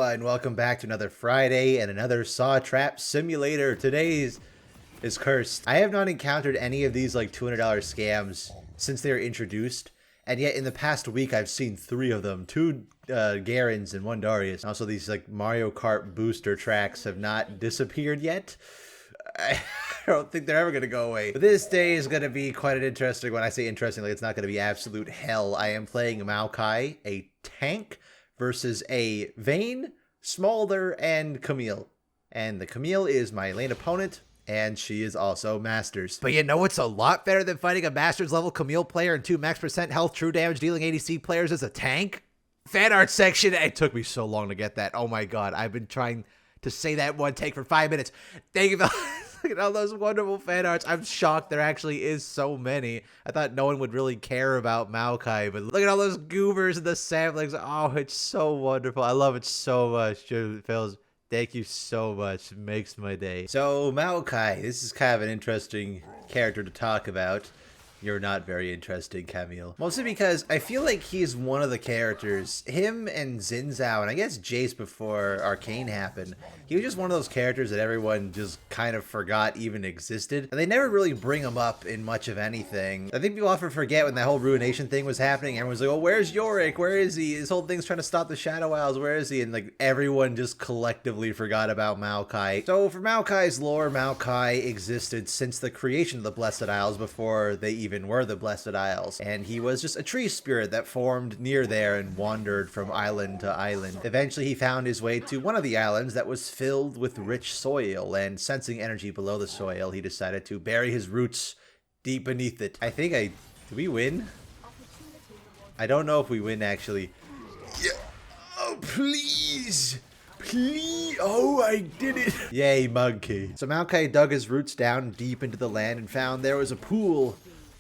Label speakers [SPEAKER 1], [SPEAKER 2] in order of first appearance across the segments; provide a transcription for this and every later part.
[SPEAKER 1] everyone, welcome back to another Friday and another Saw Trap Simulator. Today's is cursed. I have not encountered any of these like $200 scams since they were introduced, and yet in the past week I've seen 3 of them. 2 Garens and 1 Darius. Also these like Mario Kart booster tracks have not disappeared yet. I don't think they're ever going to go away. But this day is going to be quite an interesting one. I say interesting, like it's not going to be absolute hell. I am playing Maokai, a tank, versus a Vayne, Smolder, and Camille. And the Camille is my lane opponent, and she is also Masters. But you know what's a lot better than fighting a Masters level Camille player and 2 max % health true damage dealing ADC players as a tank? Fan art section. It took me so long to get that. Oh my god, I've been trying to say that one take for 5 minutes. Thank you. Look at all those wonderful fan arts. I'm shocked there actually is so many. I thought no one would really care about Maokai, but look at all those goobers and the samplings. Oh, it's so wonderful. I love it so much. Phils, thank you so much. It makes my day. So Maokai, this is kind of an interesting character to talk about. You're not very interesting, Camille. Mostly because I feel like he's one of the characters, him and Xin Zhao, and I guess Jace before Arcane happened, he was just one of those characters that everyone just kind of forgot even existed. And they never really bring him up in much of anything. I think people often forget when that whole Ruination thing was happening, everyone's like, oh, where's Yorick? Where is he? His whole thing's trying to stop the Shadow Isles. Where is he? And like everyone just collectively forgot about Maokai. So for Maokai's lore, Maokai existed since the creation of the Blessed Isles before they even were the Blessed Isles, and he was just a tree spirit that formed near there and wandered from island to island. Eventually he found his way to one of the islands that was filled with rich soil, and sensing energy below the soil, he decided to bury his roots deep beneath it. Did we win? I don't know if we win actually. Yeah. Oh, please. Please. Oh, I did it. Yay, monkey. So Maokai dug his roots down deep into the land and found there was a pool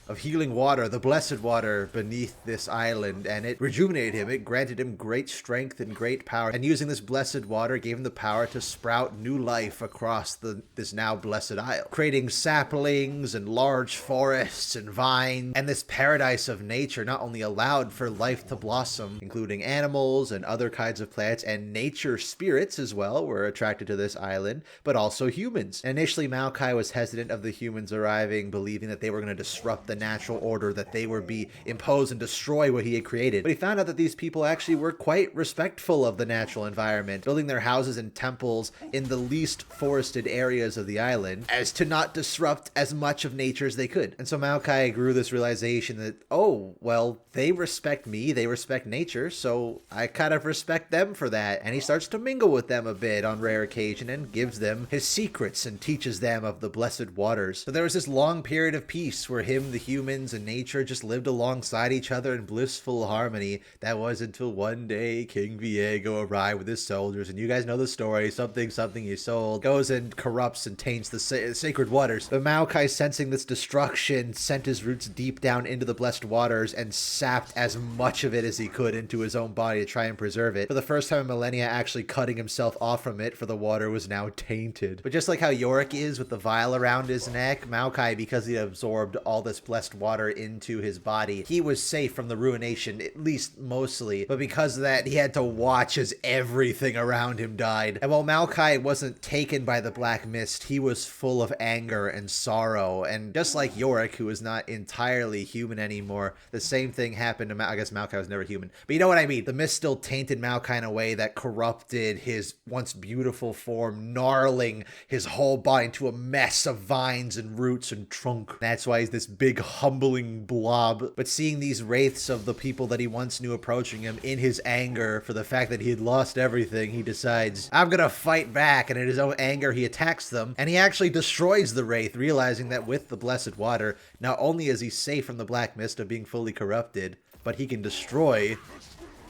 [SPEAKER 1] of healing water, the blessed water beneath this island, and it rejuvenated him. It granted him great strength and great power, and using this blessed water gave him the power to sprout new life across this now blessed isle, creating saplings and large forests and vines, and this paradise of nature not only allowed for life to blossom, including animals and other kinds of plants, and nature spirits as well were attracted to this island, but also humans. And initially Maokai was hesitant of the humans arriving, believing that they were going to disrupt the natural order, that they would be imposed and destroy what he had created. But he found out that these people actually were quite respectful of the natural environment, building their houses and temples in the least forested areas of the island as to not disrupt as much of nature as they could. And so Maokai grew this realization that, oh, well, they respect me, they respect nature, so I kind of respect them for that. And he starts to mingle with them a bit on rare occasion and gives them his secrets and teaches them of the blessed waters. So there was this long period of peace where him, the humans, and nature just lived alongside each other in blissful harmony. That was until one day King Viego arrived with his soldiers, and you guys know the story. Something he sold goes and corrupts and taints the sacred waters. But Maokai, sensing this destruction, sent his roots deep down into the blessed waters and sapped as much of it as he could into his own body to try and preserve it. For the first time in millennia, actually cutting himself off from it, for the water was now tainted. But just like how Yorick is with the vial around his neck, Maokai, because he absorbed all this blessed water into his body, he was safe from the ruination, at least mostly. But because of that, he had to watch as everything around him died. And while Maokai wasn't taken by the black mist, he was full of anger and sorrow. And just like Yorick, who was not entirely human anymore, the same thing happened to I guess Maokai was never human, but you know what I mean. The mist still tainted Maokai in a way that corrupted his once beautiful form, gnarling his whole body into a mess of vines and roots and trunk. That's why he's this big humbling blob. But seeing these wraiths of the people that he once knew approaching him, in his anger for the fact that he had lost everything, he decides, I'm gonna fight back. And in his own anger, he attacks them, and he actually destroys the wraith, realizing that with the blessed water, not only is he safe from the black mist of being fully corrupted, but he can destroy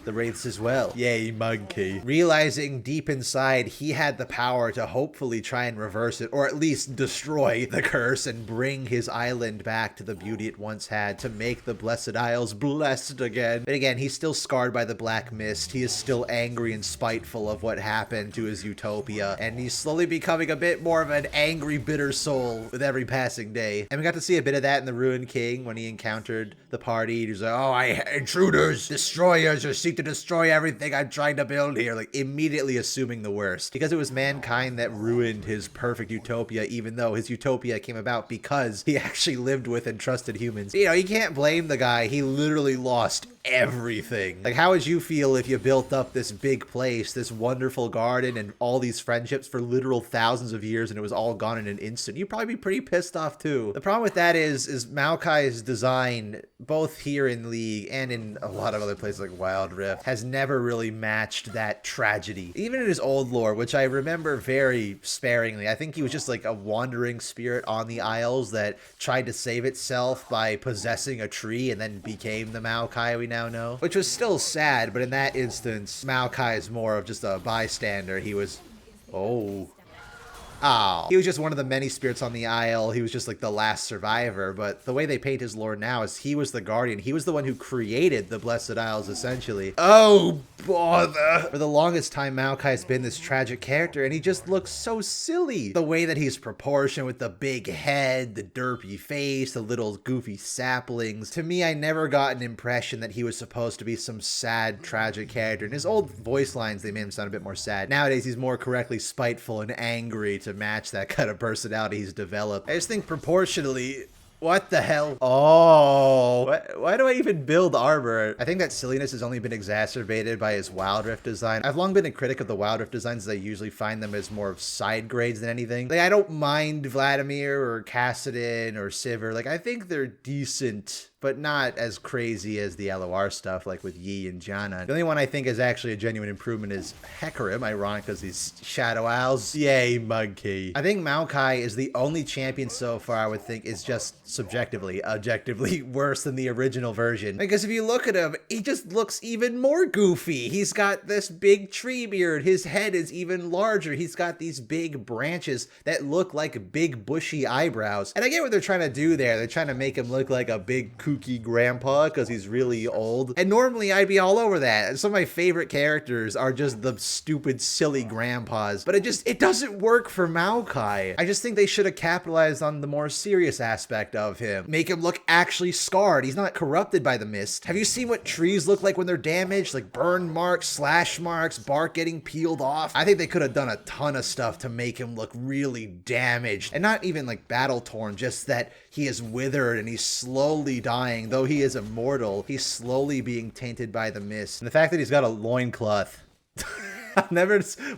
[SPEAKER 1] the wraiths as well. Yay, monkey. Realizing deep inside he had the power to hopefully try and reverse it, or at least destroy the curse and bring his island back to the beauty it once had, to make the Blessed Isles blessed again. But again, he's still scarred by the black mist. He is still angry and spiteful of what happened to his utopia, and he's slowly becoming a bit more of an angry, bitter soul with every passing day. And we got to see a bit of that in the Ruined King when he encountered the party. He was like, oh, intruders, destroyers are seeking to destroy everything I'm trying to build here. Like, immediately assuming the worst. Because it was mankind that ruined his perfect utopia, even though his utopia came about because he actually lived with and trusted humans. You know, you can't blame the guy. He literally lost everything. Like, how would you feel if you built up this big place, this wonderful garden, and all these friendships for literal thousands of years, and it was all gone in an instant? You'd probably be pretty pissed off too. The problem with that is Maokai's design, both here in League and in a lot of other places like Wild Rift, has never really matched that tragedy. Even in his old lore, which I remember very sparingly, I think he was just like a wandering spirit on the Isles that tried to save itself by possessing a tree and then became the Maokai we now know. Which was still sad, but in that instance, Maokai is more of just a bystander. He was... Oh. Oh. He was just one of the many spirits on the Isle. He was just like the last survivor, but the way they paint his lore now is he was the guardian. He was the one who created the Blessed Isles, essentially. Oh, bother. For the longest time, Maokai's been this tragic character, and he just looks so silly. The way that he's proportioned with the big head, the derpy face, the little goofy saplings. To me, I never got an impression that he was supposed to be some sad, tragic character. In his old voice lines, they made him sound a bit more sad. Nowadays, he's more correctly spiteful and angry to match that kind of personality he's developed. I just think proportionally... What the hell? Oh, why do I even build armor? I think that silliness has only been exacerbated by his Wild Rift design. I've long been a critic of the Wild Rift designs as I usually find them as more of side grades than anything. Like, I don't mind Vladimir or Kassadin or Sivir. Like, I think they're decent, but not as crazy as the LOR stuff, like with Yi and Janna. The only one I think is actually a genuine improvement is Hecarim, ironic because he's Shadow Owls. Yay, monkey. I think Maokai is the only champion so far I would think is just subjectively, objectively worse than the original version. Because if you look at him, he just looks even more goofy. He's got this big tree beard. His head is even larger. He's got these big branches that look like big bushy eyebrows. And I get what they're trying to do there. They're trying to make him look like a big kooky grandpa because he's really old. And normally I'd be all over that. Some of my favorite characters are just the stupid, silly grandpas. But it doesn't work for Maokai. I just think they should have capitalized on the more serious aspect of him. Make him look actually scarred. He's not corrupted by the mist. Have you seen what trees look like when they're damaged? Like burn marks, slash marks, bark getting peeled off. I think they could have done a ton of stuff to make him look really damaged. And not even like battle torn, just that he is withered and he's slowly dying. Though he is immortal, he's slowly being tainted by the mist. And the fact that he's got a loincloth.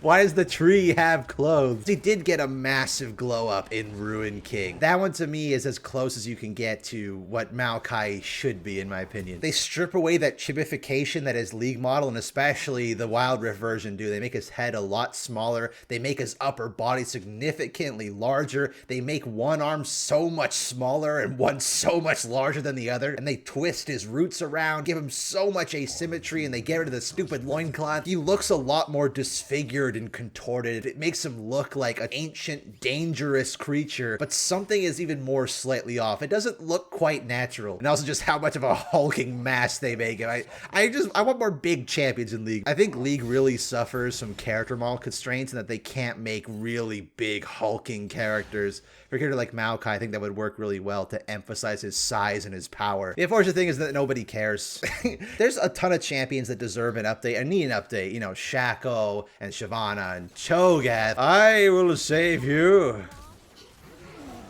[SPEAKER 1] Why does the tree have clothes? He did get a massive glow up in Ruin King. That one to me is as close as you can get to what Maokai should be, in my opinion. They strip away that chibification that his League model, and especially the Wild Rift version do. They make his head a lot smaller. They make his upper body significantly larger. They make one arm so much smaller and one so much larger than the other. And they twist his roots around, give him so much asymmetry, and they get rid of the stupid loincloth. He looks a lot more disfigured and contorted. It makes him look like an ancient, dangerous creature, but something is even more slightly off. It doesn't look quite natural. And also just how much of a hulking mass they make him. I want more big champions in League. I think League really suffers from character model constraints and that they can't make really big hulking characters. For a character like Maokai, I think that would work really well to emphasize his size and his power. The unfortunate thing is that nobody cares. There's a ton of champions that deserve an update and need an update. You know, Shaco and Shyvana and Cho'Gath. I will save you.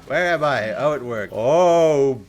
[SPEAKER 1] Where am I? Oh, it worked. Oh,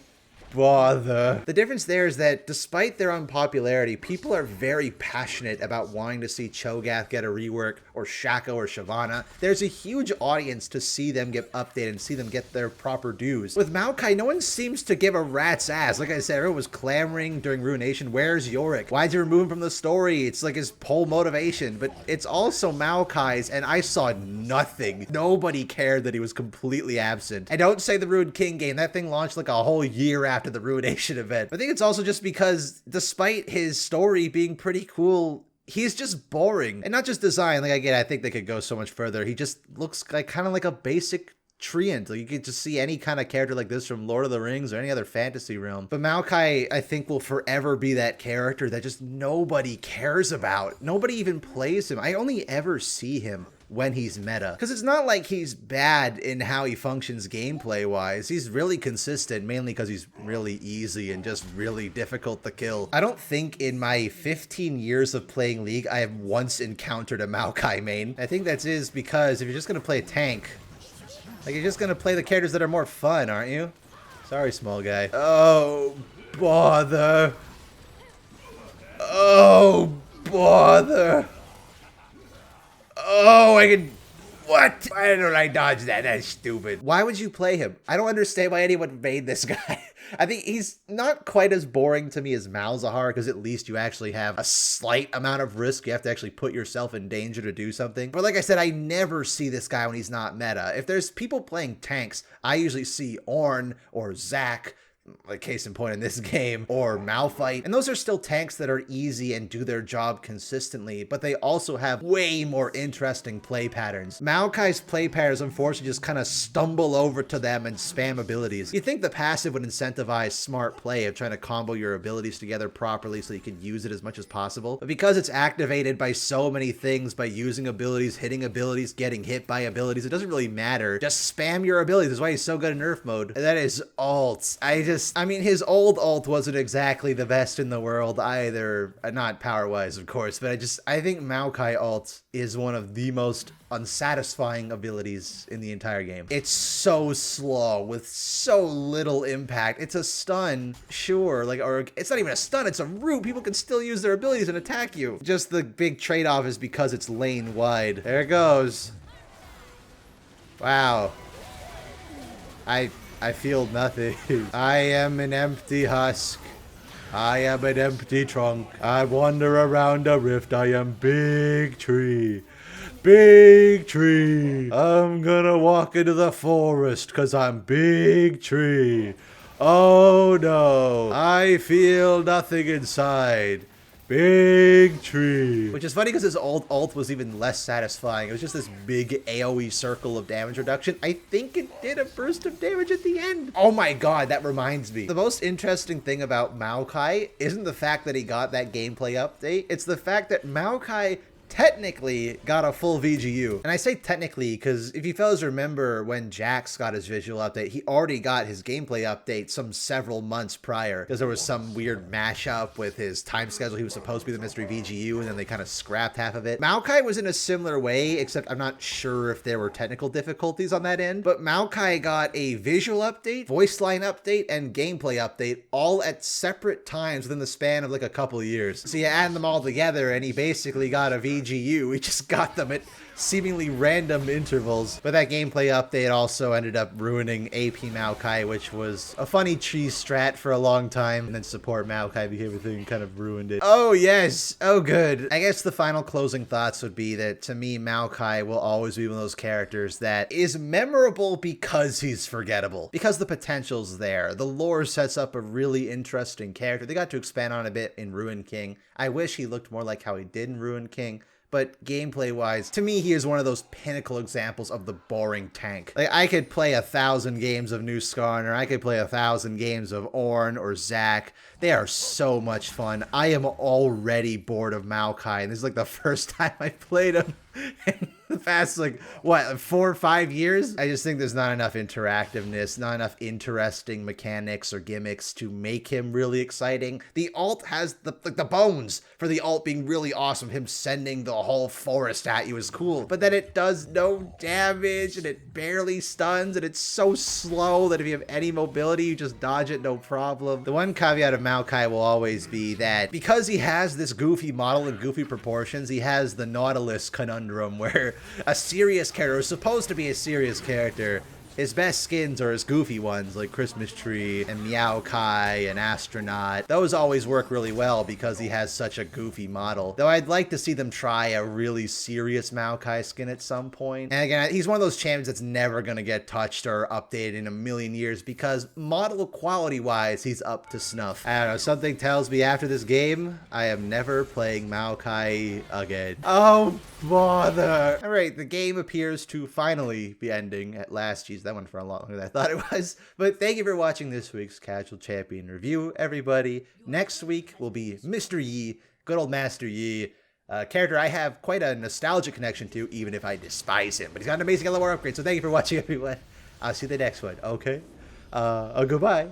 [SPEAKER 1] bother. The difference there is that despite their unpopularity, people are very passionate about wanting to see Cho'Gath get a rework, or Shaco or Shyvana. There's a huge audience to see them get updated and see them get their proper dues. With Maokai, no one seems to give a rat's ass. Like I said, everyone was clamoring during Ruination, where's Yorick? Why'd you remove him from the story? It's like his whole motivation, but it's also Maokai's, and I saw nothing. Nobody cared that he was completely absent. And don't say the Ruined King game. That thing launched like a whole year after the Ruination event. I think it's also just because despite his story being pretty cool, he's just boring. And not just design. Like, again, I think they could go so much further. He just looks like kind of like a basic treant. Like, you could just see any kind of character like this from Lord of the Rings or any other fantasy realm. But Maokai, I think, will forever be that character that just nobody cares about. Nobody even plays him. I only ever see him when he's meta. Because it's not like he's bad in how he functions gameplay-wise. He's really consistent, mainly because he's really easy and just really difficult to kill. I don't think in my 15 years of playing League, I have once encountered a Maokai main. I think that is because if you're just going to play a tank, like, you're just going to play the characters that are more fun, aren't you? Sorry, small guy. Oh, bother. Oh, bother. Oh, I can... What? Why don't I dodge that? That's stupid. Why would you play him? I don't understand why anyone made this guy. I think he's not quite as boring to me as Malzahar, because at least you actually have a slight amount of risk. You have to actually put yourself in danger to do something. But like I said, I never see this guy when he's not meta. If there's people playing tanks, I usually see Ornn or Zac, like case in point in this game, or Malphite. And those are still tanks that are easy and do their job consistently, but they also have way more interesting play patterns. Maokai's play patterns unfortunately just kind of stumble over to them and spam abilities. You'd think the passive would incentivize smart play of trying to combo your abilities together properly so you can use it as much as possible. But because it's activated by so many things, by using abilities, hitting abilities, getting hit by abilities, it doesn't really matter. Just spam your abilities. That's why he's so good in Nerf mode. And that is alt. I mean, his old ult wasn't exactly the best in the world either. Not power-wise, of course, but I think Maokai ult is one of the most unsatisfying abilities in the entire game. It's so slow with so little impact. It's a stun, sure, like, or it's not even a stun, it's a root. People can still use their abilities and attack you. Just the big trade-off is because it's lane wide. There it goes. Wow. I feel nothing. I am an empty husk. I am an empty trunk. I wander around a rift. I am big tree. Big tree. I'm gonna walk into the forest because I'm big tree. Oh no. I feel nothing inside. Big tree. Which is funny because his old ult was even less satisfying. It was just this big AoE circle of damage reduction. I think it did a burst of damage at the end. Oh my god, that reminds me. The most interesting thing about Maokai isn't the fact that he got that gameplay update. It's the fact that Maokai technically got a full VGU. And I say technically because if you fellas remember when Jax got his visual update, he already got his gameplay update some several months prior because there was some weird mashup with his time schedule. He was supposed to be the mystery VGU and then they kind of scrapped half of it. Maokai was in a similar way, except I'm not sure if there were technical difficulties on that end, but Maokai got a visual update, voice line update, and gameplay update all at separate times within the span of like a couple of years. So you add them all together and he basically got a VGU. We just got them at seemingly random intervals. But that gameplay update also ended up ruining AP Maokai, which was a funny cheese strat for a long time. And then support Maokai became a thing and kind of ruined it. Oh yes, oh good. I guess the final closing thoughts would be that to me, Maokai will always be one of those characters that is memorable because he's forgettable. Because the potential's there. The lore sets up a really interesting character. They got to expand on a bit in Ruin King. I wish he looked more like how he did in Ruin King. But gameplay-wise, to me, he is one of those pinnacle examples of the boring tank. Like, I could play 1,000 games of New Skarn, or I could play 1,000 games of Ornn or Zac. They are so much fun. I am already bored of Maokai, and this is like the first time I played him in the past, like, what, 4 or 5 years? I just think there's not enough interactiveness, not enough interesting mechanics or gimmicks to make him really exciting. The ult has the bones for the ult being really awesome. Him sending the whole forest at you is cool, but then it does no damage and it barely stuns and it's so slow that if you have any mobility, you just dodge it no problem. The one caveat of Maokai will always be that because he has this goofy model and goofy proportions, he has the Nautilus conundrum where a serious character, or supposed to be a serious character, his best skins are his goofy ones like Christmas Tree and Maokai and Astronaut. Those always work really well because he has such a goofy model. Though I'd like to see them try a really serious Maokai skin at some point. And again, he's one of those champions that's never going to get touched or updated in a million years because model quality wise, he's up to snuff. I don't know, something tells me after this game, I am never playing Maokai again. Oh, bother. All right, the game appears to finally be ending at last. Geez, that went for a lot longer than I thought it was. But thank you for watching this week's Casual Champion review, everybody. Next week will be Mr. Yi, good old Master Yi. Character I have quite a nostalgic connection to, even if I despise him. But he's got an amazing LMR upgrade, so thank you for watching, everyone. I'll see you in the next one, okay? Goodbye.